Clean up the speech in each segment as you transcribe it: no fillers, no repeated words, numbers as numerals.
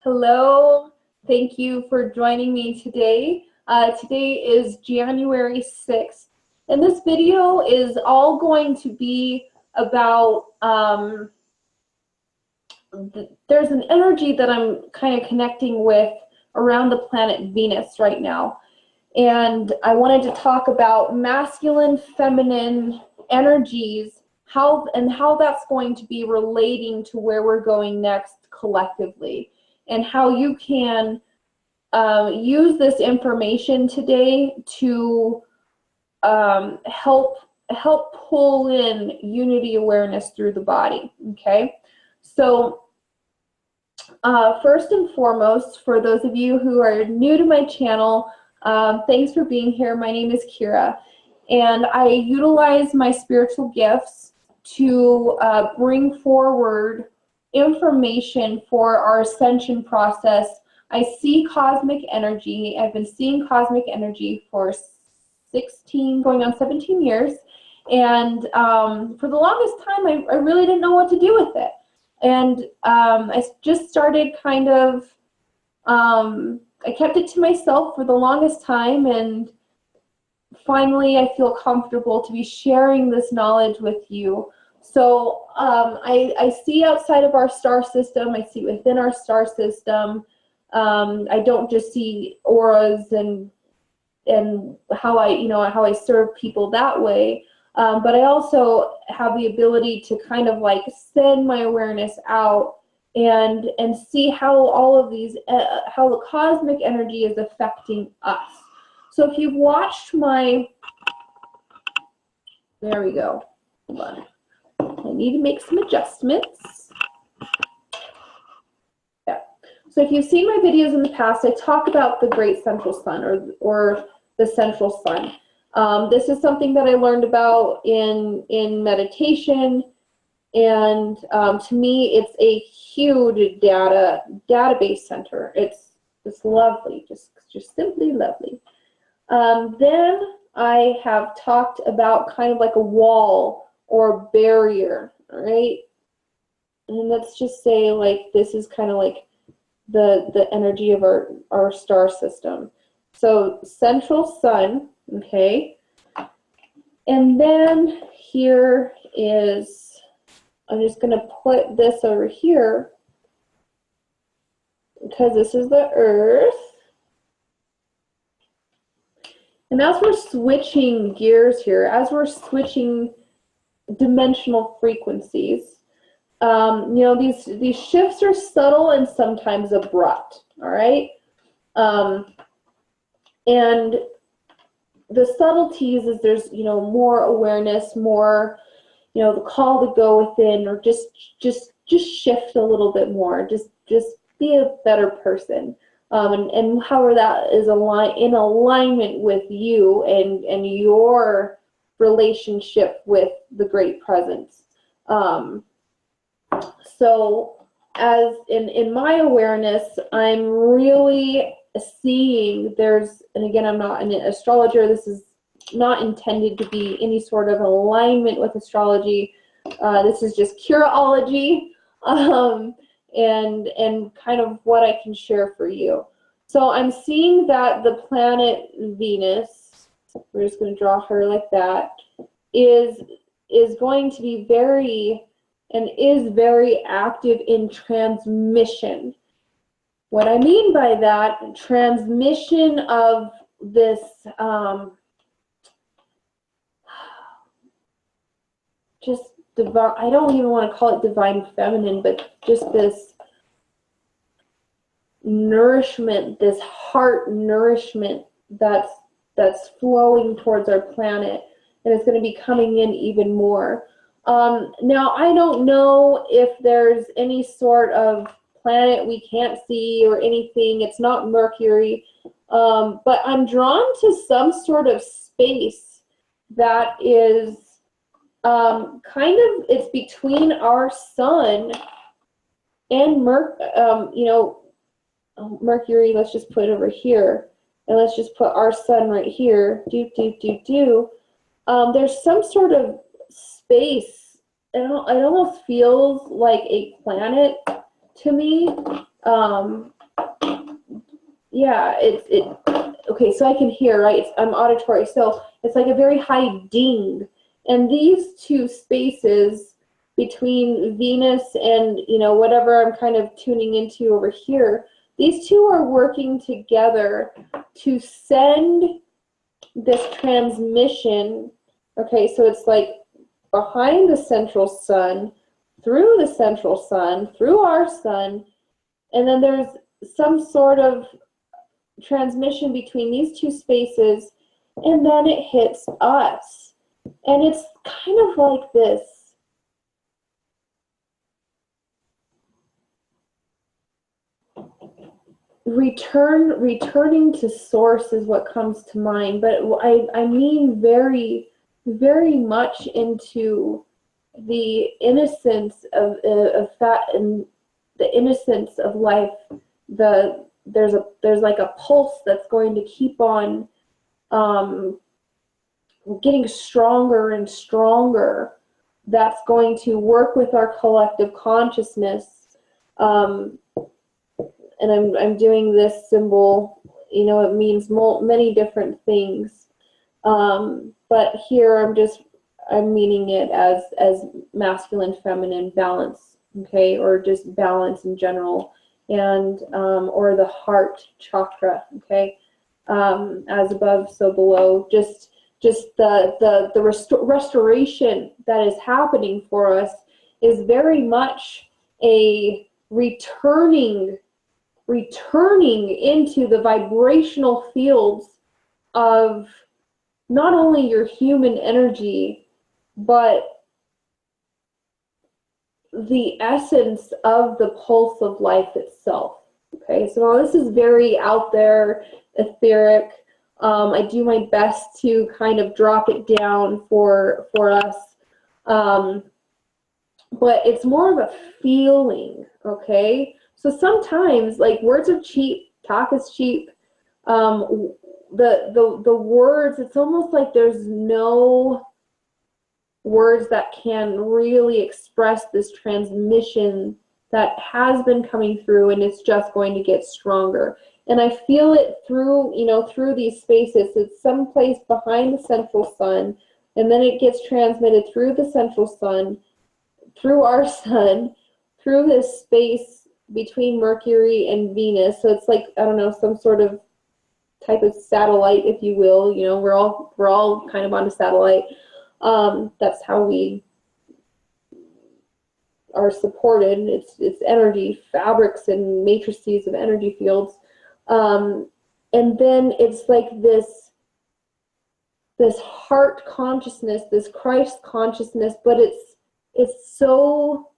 Hello, thank you for joining me today. Today is January 6th, and this video is all going to be about, there's an energy that I'm kind of connecting with around the planet Venus right now. And I wanted to talk about masculine, feminine energies, how that's going to be relating to where we're going next collectively, and how you can use this information today to help pull in unity awareness through the body. Okay, so first and foremost, for those of you who are new to my channel, thanks for being here. My name is Kira, and I utilize my spiritual gifts to bring forward information for our ascension process. I see cosmic energy. I've been seeing cosmic energy for 16, going on 17 years, and for the longest time I really didn't know what to do with it. And I just started kind of, I kept it to myself for the longest time, and finally I feel comfortable to be sharing this knowledge with you. So I see outside of our star system, I see within our star system. I don't just see auras and how I serve people that way, but I also have the ability to kind of like send my awareness out and see how all of these, how the cosmic energy is affecting us. So if you've watched my, there we go, hold on. I need to make some adjustments. Yeah. So if you've seen my videos in the past, I talk about the Great Central Sun, or the Central Sun. This is something that I learned about in meditation, and to me, it's a huge database center. It's lovely, just simply lovely. Then I have talked about kind of like a wall or barrier, all right? And let's just say like this is kind of like the energy of our star system. So Central Sun, okay? And then here is, I'm just gonna put this over here because this is the Earth. And as we're switching gears here, as we're switching dimensional frequencies, these shifts are subtle and sometimes abrupt, all right? And the subtleties is there's, more awareness, more, the call to go within, or just shift a little bit more, just be a better person. And however that is in alignment with you and your relationship with the Great Presence. So as in my awareness, I'm really seeing and again, I'm not an astrologer. This is not intended to be any sort of alignment with astrology. This is just Kiraology, and kind of what I can share for you. So I'm seeing that the planet Venus, we're just going to draw her like that, is going to be very active in transmission. What I mean by that, transmission of this just divine, I don't even want to call it divine feminine, but just this nourishment, this heart nourishment that's flowing towards our planet, and it's going to be coming in even more. Now, I don't know if there's any sort of planet we can't see or anything. It's not Mercury, but I'm drawn to some sort of space that is it's between our sun and Mercury. Let's just put it over here, and let's just put our sun right here. There's some sort of space. It almost feels like a planet to me. yeah, okay, so I can hear, right? I'm auditory, so it's like a very high ding. And these two spaces between Venus and, you know, whatever I'm kind of tuning into over here, these two are working together to send this transmission. Okay, so it's like behind the central sun, through the central sun, through our sun, and then there's some sort of transmission between these two spaces, and then it hits us. And it's kind of like this returning to source is what comes to mind, but I mean very, very much into the innocence of that, and the innocence of life. There's like a pulse that's going to keep on getting stronger and stronger. That's going to work with our collective consciousness. And I'm doing this symbol, you know, it means many different things. But here I'm meaning it as masculine, feminine balance, okay, or just balance in general, and or the heart chakra, okay, as above, so below. Just the restoration that is happening for us is very much a returning into the vibrational fields of not only your human energy, but the essence of the pulse of life itself. Okay, so while this is very out there, etheric, I do my best to kind of drop it down for us. But it's more of a feeling, okay? So sometimes, like, words are cheap, talk is cheap. The words, it's almost like there's no words that can really express this transmission that has been coming through, and it's just going to get stronger. And I feel it through, you know, through these spaces. It's someplace behind the central sun, and then it gets transmitted through the central sun, through our sun, through this space between Mercury and Venus. So it's like, I don't know, some sort of type of satellite, if you will. You know, we're all kind of on a satellite. That's how we are supported. It's energy, fabrics and matrices of energy fields. And then it's like this heart consciousness, this Christ consciousness, but it's so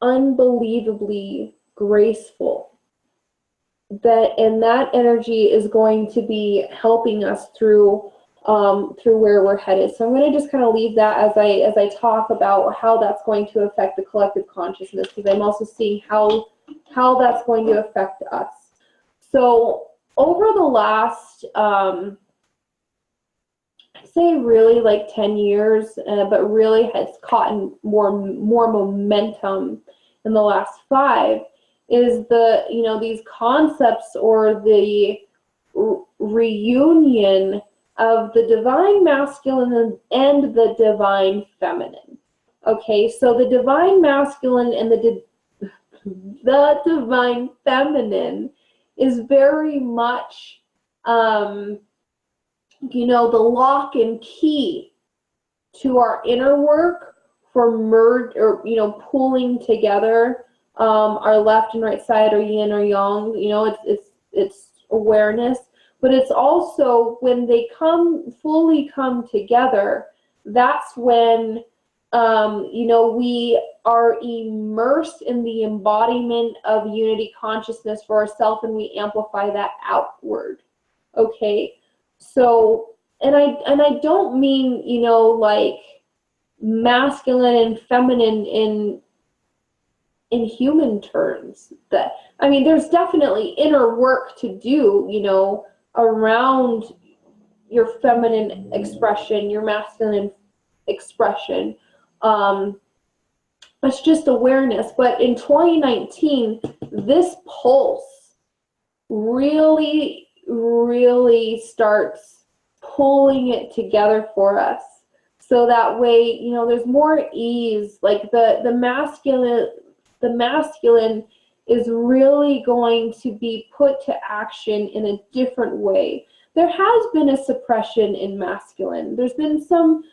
unbelievably graceful and that energy is going to be helping us through where we're headed. So I'm going to just kind of leave that as I talk about how that's going to affect the collective consciousness, because I'm also seeing how that's going to affect us. So over the last I'd say really like 10 years, but really has caught more momentum in the last 5, is these concepts, or the reunion of the divine masculine and the divine feminine. Okay, so the divine masculine and the divine feminine is very much the lock and key to our inner work for pulling together our left and right side, or yin or yang. It's awareness, but it's also when they fully come together, that's when we are immersed in the embodiment of unity consciousness for ourselves, and we amplify that outward. Okay, so and I don't mean like masculine and feminine in human terms. There's definitely inner work to do, around your feminine expression, your masculine expression. It's just awareness. But in 2019, this pulse really, really starts pulling it together for us. So that way, you know, there's more ease. Like the masculine is really going to be put to action in a different way. There has been a suppression in masculine. There's been some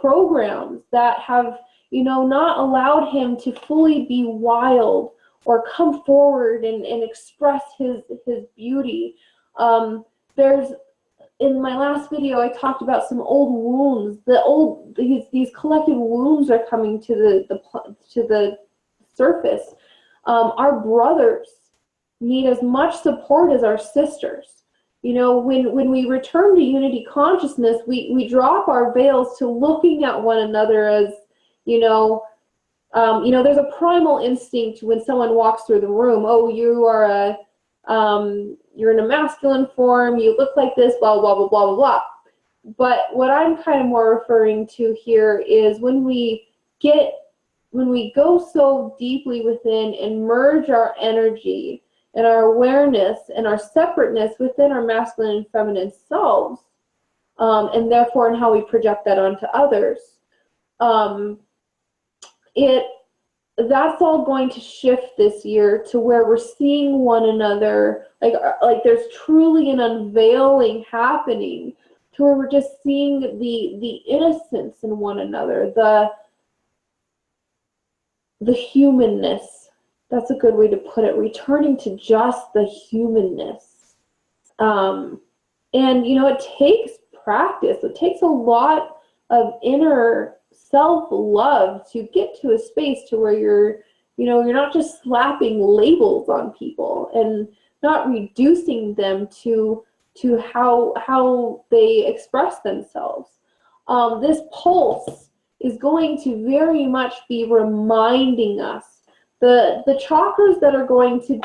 programs that have, you know, not allowed him to fully be wild or come forward and express his beauty. There's, in my last video, I talked about some old wounds. These collective wounds are coming to the surface. Our brothers need as much support as our sisters. You know, when we return to unity consciousness, we drop our veils to looking at one another as, you know, there's a primal instinct when someone walks through the room. Oh, you're in a masculine form, you look like this, blah, blah, blah, blah, blah, blah. But what I'm kind of more referring to here is when we go so deeply within and merge our energy and our awareness and our separateness within our masculine and feminine selves, and therefore in how we project that onto others, that's all going to shift this year to where we're seeing one another, like there's truly an unveiling happening to where we're just seeing the innocence in one another, the humanness. That's a good way to put it, returning to just the humanness. And, you know, it takes practice. It takes a lot of inner self-love to get to a space to where you're not just slapping labels on people and not reducing them to how they express themselves. This pulse is going to very much be reminding us the chakras that we're going to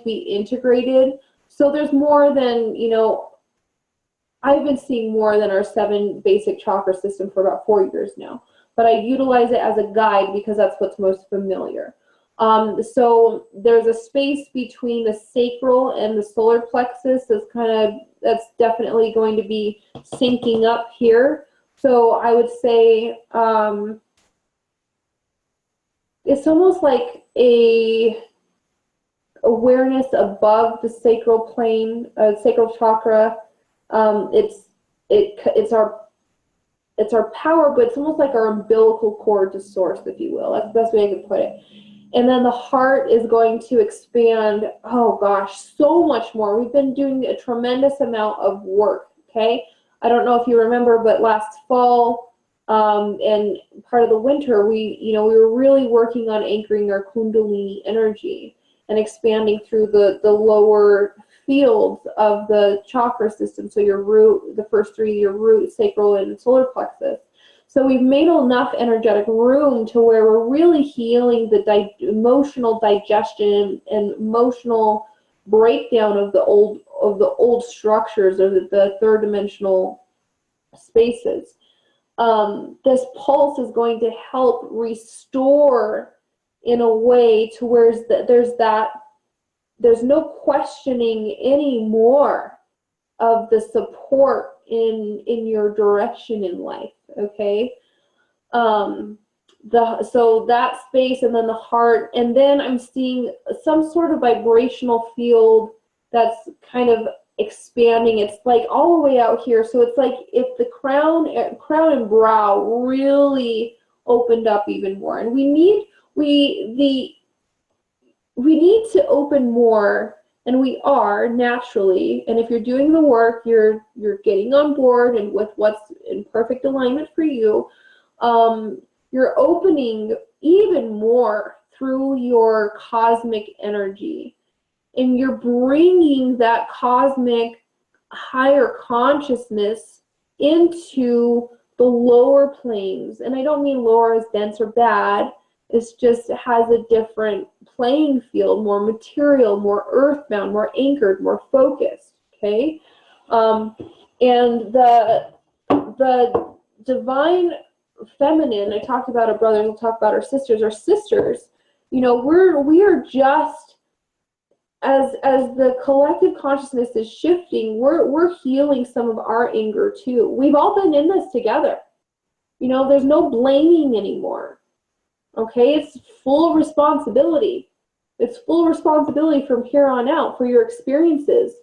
be integrated. So there's more than, you know, I've been seeing more than our 7 basic chakra system for about 4 years now, but I utilize it as a guide because that's what's most familiar. So there's a space between the sacral and the solar plexus that's definitely going to be syncing up here. So I would say it's almost like a awareness above the sacral plane, sacral chakra. It's our power, but it's almost like our umbilical cord to source, if you will. That's the best way I could put it. And then the heart is going to expand, oh gosh, so much more. We've been doing a tremendous amount of work, okay? I don't know if you remember, but last fall and part of the winter, we were really working on anchoring our Kundalini energy and expanding through the lower fields of the chakra system. So your root, the first 3, your root, sacral, and solar plexus. So we've made enough energetic room to where we're really healing the emotional digestion and emotional breakdown of the old structures or the third dimensional spaces. This pulse is going to help restore in a way to where there's no questioning anymore of the support in your direction in life, okay? So that space, and then the heart, and then I'm seeing some sort of vibrational field that's kind of expanding. It's like all the way out here. So it's like if the crown and brow really opened up even more, and we need to open more, and we are naturally. And if you're doing the work, you're getting on board and with what's in perfect alignment for you, you're opening even more through your cosmic energy, and you're bringing that cosmic higher consciousness into the lower planes. And I don't mean lower as dense or bad. It's just has a different playing field, more material, more earthbound, more anchored, more focused, okay? And the divine feminine, I talked about our brothers, we'll talk about our sisters. Our sisters, you know, we are just as the collective consciousness is shifting, we're healing some of our anger too. We've all been in this together. You know, there's no blaming anymore. Okay, it's full responsibility. It's full responsibility from here on out for your experiences,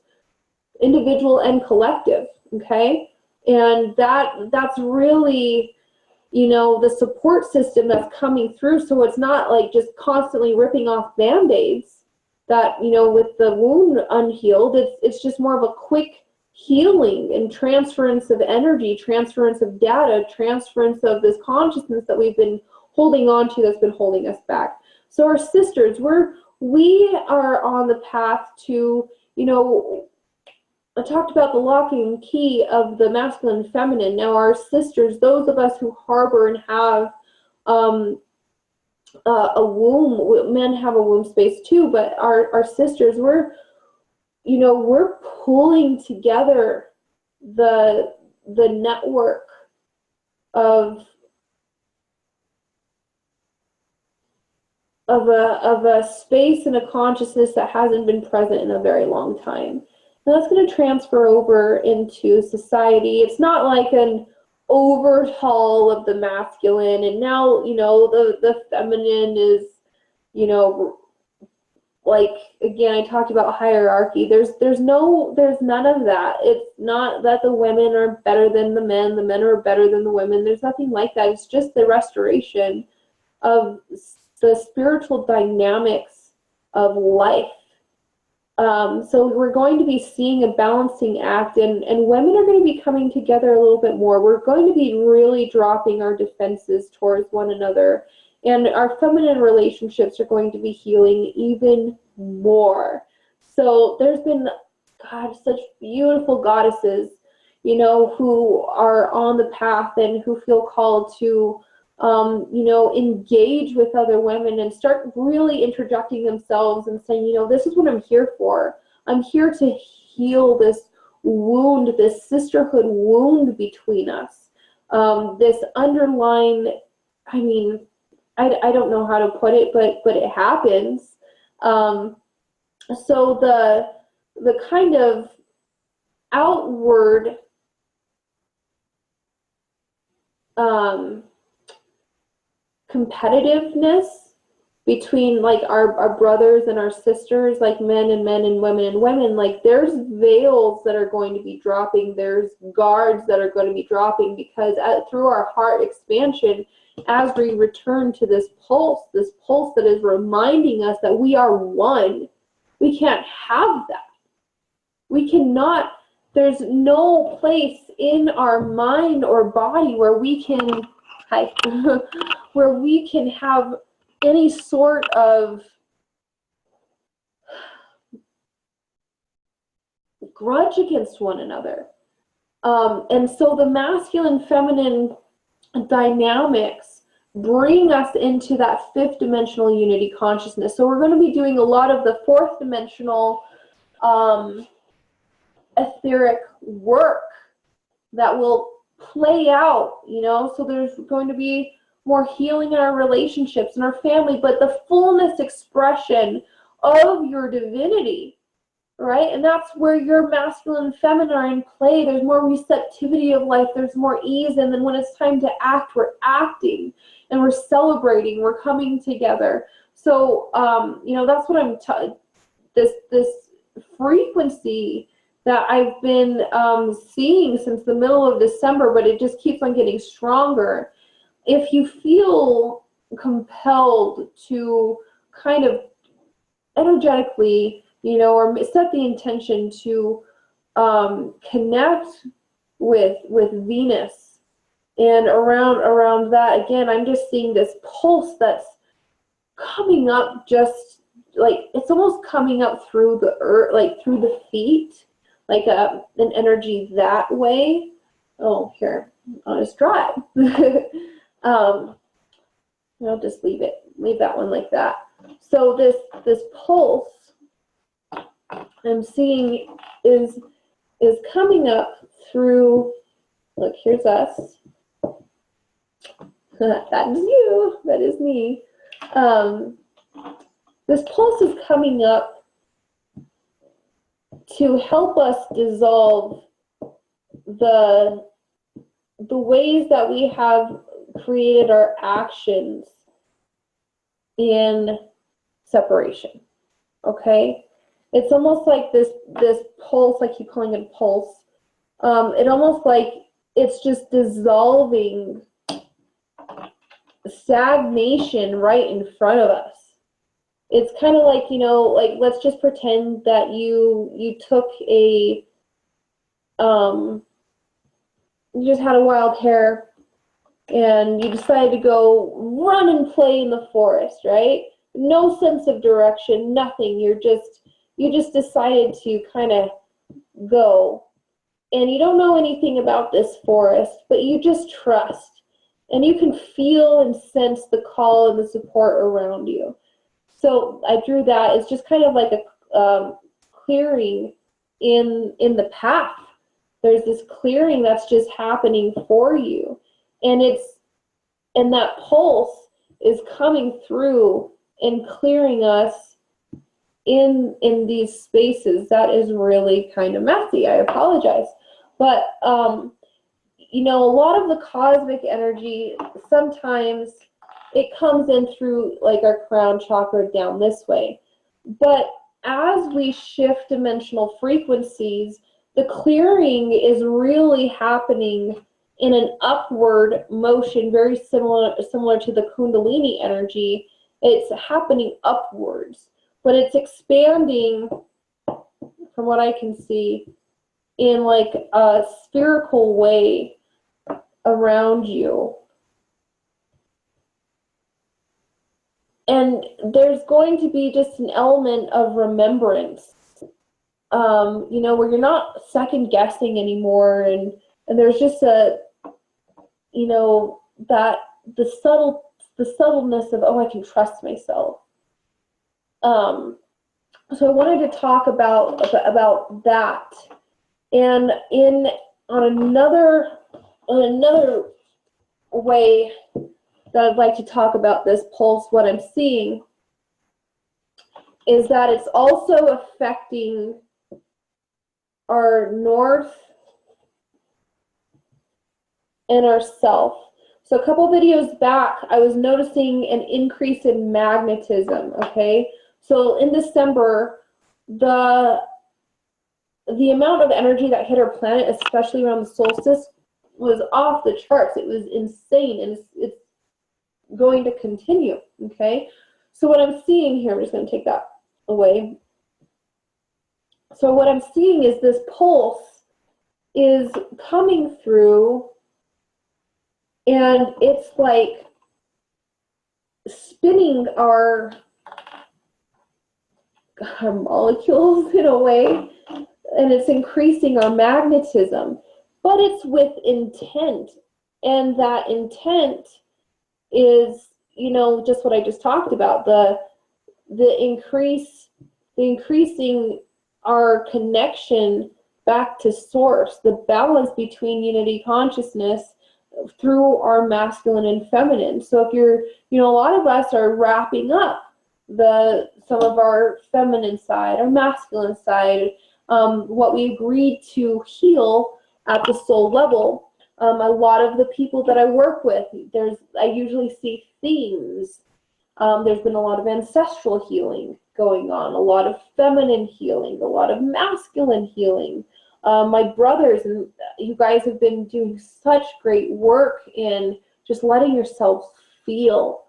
individual and collective. Okay, and that's really, you know, the support system that's coming through. So it's not like just constantly ripping off band-aids that, you know, with the wound unhealed, it's just more of a quick healing and transference of energy, transference of data, transference of this consciousness that we've been holding on to, that's been holding us back. So our sisters, we are on the path to, you know, I talked about the lock and key of the masculine and feminine. Now our sisters, those of us who harbor and have a womb, men have a womb space too, but our sisters, we're pulling together the network of a space and a consciousness that hasn't been present in a very long time. And that's going to transfer over into society. It's not like an overhaul of the masculine, and now, you know, the feminine is, you know, like, again, I talked about hierarchy. There's none of that. It's not that the women are better than the men are better than the women. There's nothing like that. It's just the restoration of the spiritual dynamics of life. So we're going to be seeing a balancing act, and women are going to be coming together a little bit more. We're going to be really dropping our defenses towards one another, and our feminine relationships are going to be healing even more. So there's been, God, such beautiful goddesses, you know, who are on the path and who feel called to you know, engage with other women and start really interjecting themselves and saying, you know, this is what I'm here for. I'm here to heal this wound, this sisterhood wound between us. This underlying, I mean, I don't know how to put it, but it happens. So the kind of outward competitiveness between, like, our brothers and our sisters, like men and women and women, like, there's veils that are going to be dropping, there's guards that are going to be dropping, because through our heart expansion, as we return to this pulse that is reminding us that we are one, we can't have that. We cannot, there's no place in our mind or body where we can, where we can have any sort of grudge against one another. And so the masculine feminine dynamics bring us into that fifth dimensional unity consciousness. So we're going to be doing a lot of the fourth dimensional etheric work that will play out, you know. So there's going to be more healing in our relationships and our family, but the fullness expression of your divinity, right? And that's where your masculine and feminine are in play. There's more receptivity of life, there's more ease, and then when it's time to act, we're acting and we're celebrating, we're coming together. So you know, that's what I'm this frequency that I've been seeing since the middle of December, but it just keeps on getting stronger. If you feel compelled to kind of energetically, you know, or set the intention to connect with Venus, and around that, again, I'm just seeing this pulse that's coming up, just like, it's almost coming up through the earth, like through the feet, like an energy that way. Oh, here, I'll just draw it. I'll just leave that one like that. So this pulse I'm seeing is coming up through, look, here's us. That is you, that is me. This pulse is coming up to help us dissolve the ways that we have created our actions in separation. Okay, it's almost like this pulse. I keep calling it a pulse. It almost like it's just dissolving stagnation right in front of us. It's kind of like, you know, like let's just pretend that you took a you just had a wild hair and you decided to go run and play in the forest, right? No sense of direction, nothing. You just decided to kind of go. And you don't know anything about this forest, but you just trust. And you can feel and sense the call and the support around you. So I drew that as just kind of like a clearing in the path. There's this clearing that's just happening for you. And that pulse is coming through and clearing us in these spaces. That is really kind of messy. I apologize. But, you know, a lot of the cosmic energy, sometimes it comes in through like our crown chakra down this way. But as we shift dimensional frequencies, the clearing is really happening in an upward motion, very similar to the Kundalini energy. It's happening upwards, but it's expanding, from what I can see, in like a spherical way around you. And there's going to be just an element of remembrance, you know, where you're not second guessing anymore, and there's just a, you know, that the subtleness of, oh, I can trust myself. So I wanted to talk about that, and on another way that I'd like to talk about this pulse, what I'm seeing is that it's also affecting our north and our south. So a couple videos back, I was noticing an increase in magnetism, okay? So in December, the amount of energy that hit our planet, especially around the solstice, was off the charts. It was insane, and it's going to continue, okay? So what I'm seeing here, I'm just going to take that away. So what I'm seeing is this pulse is coming through, and it's like spinning our molecules in a way, and it's increasing our magnetism, but it's with intent. And that intent is, you know, just what I just talked about, the increasing our connection back to source, the balance between unity consciousness through our masculine and feminine. So if you're, you know, a lot of us are wrapping up some of our feminine side, our masculine side, what we agreed to heal at the soul level. A lot of the people that I work with, I usually see themes. There's been a lot of ancestral healing going on, a lot of feminine healing, a lot of masculine healing. My brothers and you guys have been doing such great work in just letting yourselves feel.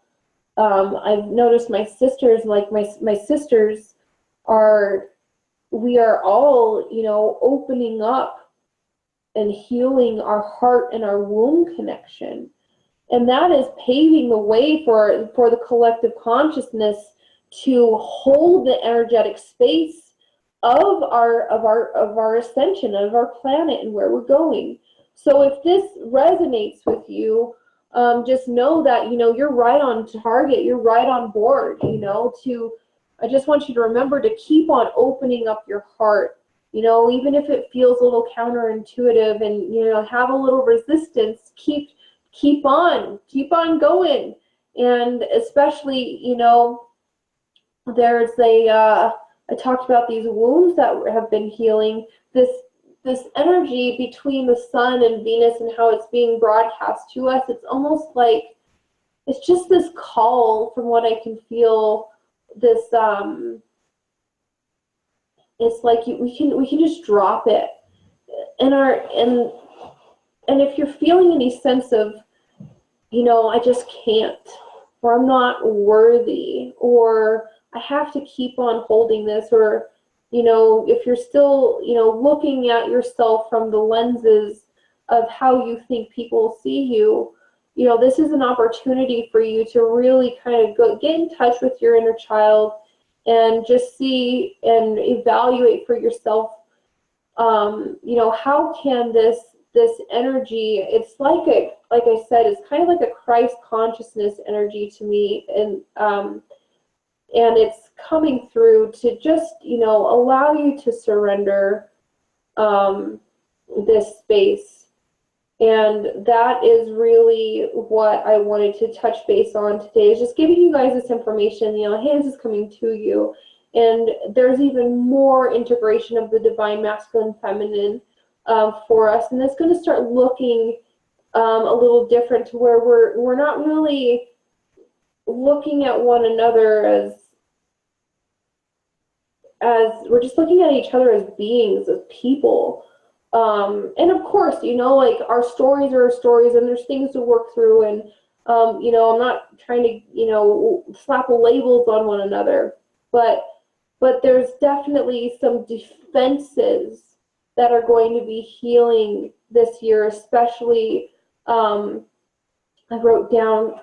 I've noticed my sisters, like my sisters we are all, you know, opening up and healing our heart and our womb connection. And that is paving the way for the collective consciousness to hold the energetic space of our ascension, of our planet and where we're going. So if this resonates with you, just know that, you know, you're right on target, you're right on board, you know, I just want you to remember to keep on opening up your heart, you know, even if it feels a little counterintuitive and, you know, have a little resistance, keep on going. And especially, you know, there's I talked about these wounds that have been healing, this energy between the sun and Venus and how it's being broadcast to us. It's almost like it's just this call from what I can feel. This it's like we can just drop it. And if you're feeling any sense of, you know, I just can't, or I'm not worthy, or I have to keep on holding this, or, you know, if you're still, you know, looking at yourself from the lenses of how you think people see you, you know, this is an opportunity for you to really kind of get in touch with your inner child and just see and evaluate for yourself, you know, how can this energy, it's like I said, it's kind of like a Christ consciousness energy to me, and it's coming through to just, you know, allow you to surrender this space. And that is really what I wanted to touch base on today, is just giving you guys this information, you know, hey, this is coming to you. And there's even more integration of the divine masculine feminine for us, and it's going to start looking a little different, to where we're not really looking at one another as we're just looking at each other as beings, as people. And of course, you know, like, our stories are our stories, and there's things to work through, and you know, I'm not trying to, you know, slap labels on one another, but there's definitely some defenses that are going to be healing this year, especially I wrote down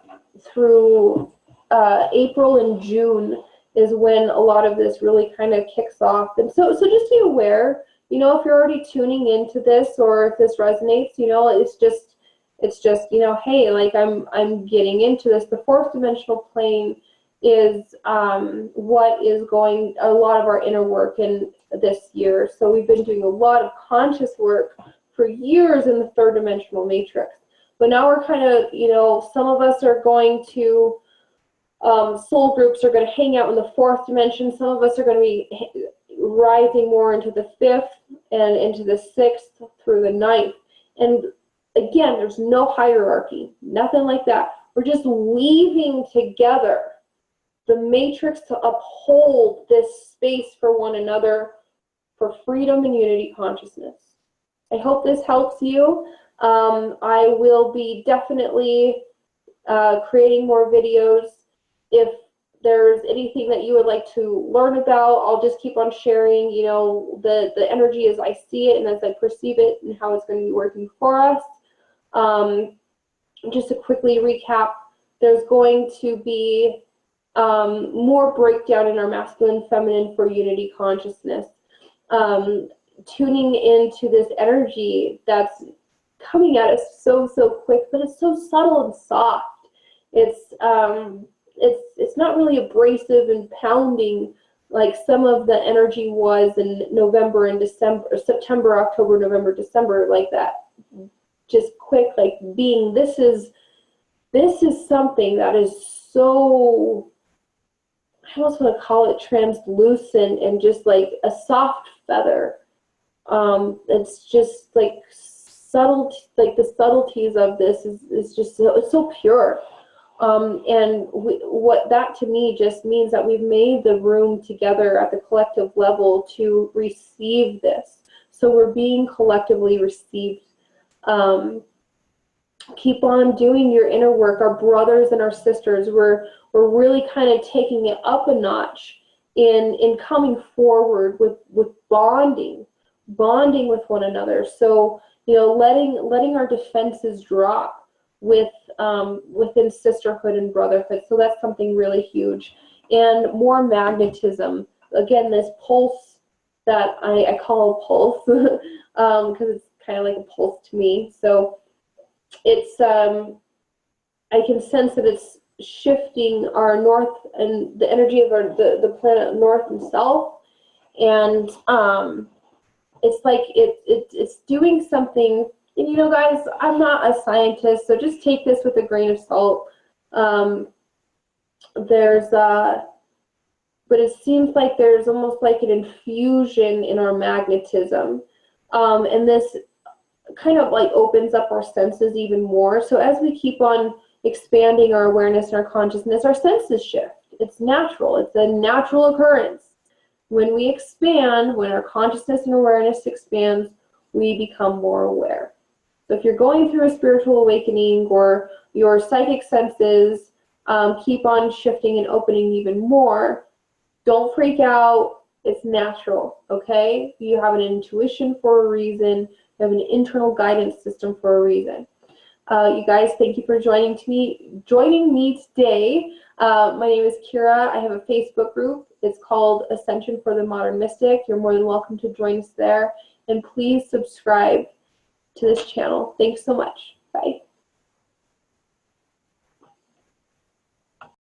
through April and June is when a lot of this really kind of kicks off. And so just be aware, you know, if you're already tuning into this, or if this resonates, you know, it's just, you know, hey, like, I'm getting into this. The fourth dimensional plane is what is going a lot of our inner work in this year. So we've been doing a lot of conscious work for years in the third dimensional matrix, but now we're kind of, you know, some of us are going to soul groups are going to hang out in the fourth dimension. Some of us are going to be rising more into the fifth and into the sixth through the ninth. And again, there's no hierarchy, nothing like that. We're just weaving together the matrix to uphold this space for one another, for freedom and unity consciousness. I hope this helps you. I will be definitely creating more videos. If there's anything that you would like to learn about, I'll just keep on sharing, you know, the energy as I see it and as I perceive it, and how it's going to be working for us. Just to quickly recap, there's going to be more breakdown in our masculine feminine for unity consciousness, tuning into this energy that's coming at us so quick, but it's so subtle and soft. It's not really abrasive and pounding like some of the energy was in November and December, or September, October, November, December, like that. Just quick, like, being, this is something that is so, I almost want to call it translucent, and just like a soft feather. It's just like subtle, like the subtleties of this is just so, it's so pure. And what that to me just means that we've made the room together at the collective level to receive this. So we're being collectively received. Keep on doing your inner work. Our brothers and our sisters, we're really kind of taking it up a notch in coming forward with bonding with one another. So, you know, letting our defenses drop within sisterhood and brotherhood. So that's something really huge. And more magnetism. Again, this pulse that I call a pulse because it's kind of like a pulse to me. So it's I can sense that it's shifting our north and the energy of the planet north and south, and it's like it's doing something. And you know, guys, I'm not a scientist, so just take this with a grain of salt. There's but it seems like there's almost like an infusion in our magnetism. And this kind of like opens up our senses even more. So as we keep on expanding our awareness and our consciousness, our senses shift. It's natural. It's a natural occurrence. When we expand, when our consciousness and awareness expands, we become more aware. So if you're going through a spiritual awakening or your psychic senses keep on shifting and opening even more, don't freak out. It's natural, okay? You have an intuition for a reason. You have an internal guidance system for a reason. You guys, thank you for joining me today. My name is Kira. I have a Facebook group. It's called Ascension for the Modern Mystic. You're more than welcome to join us there. And please subscribe to this channel. Thanks so much.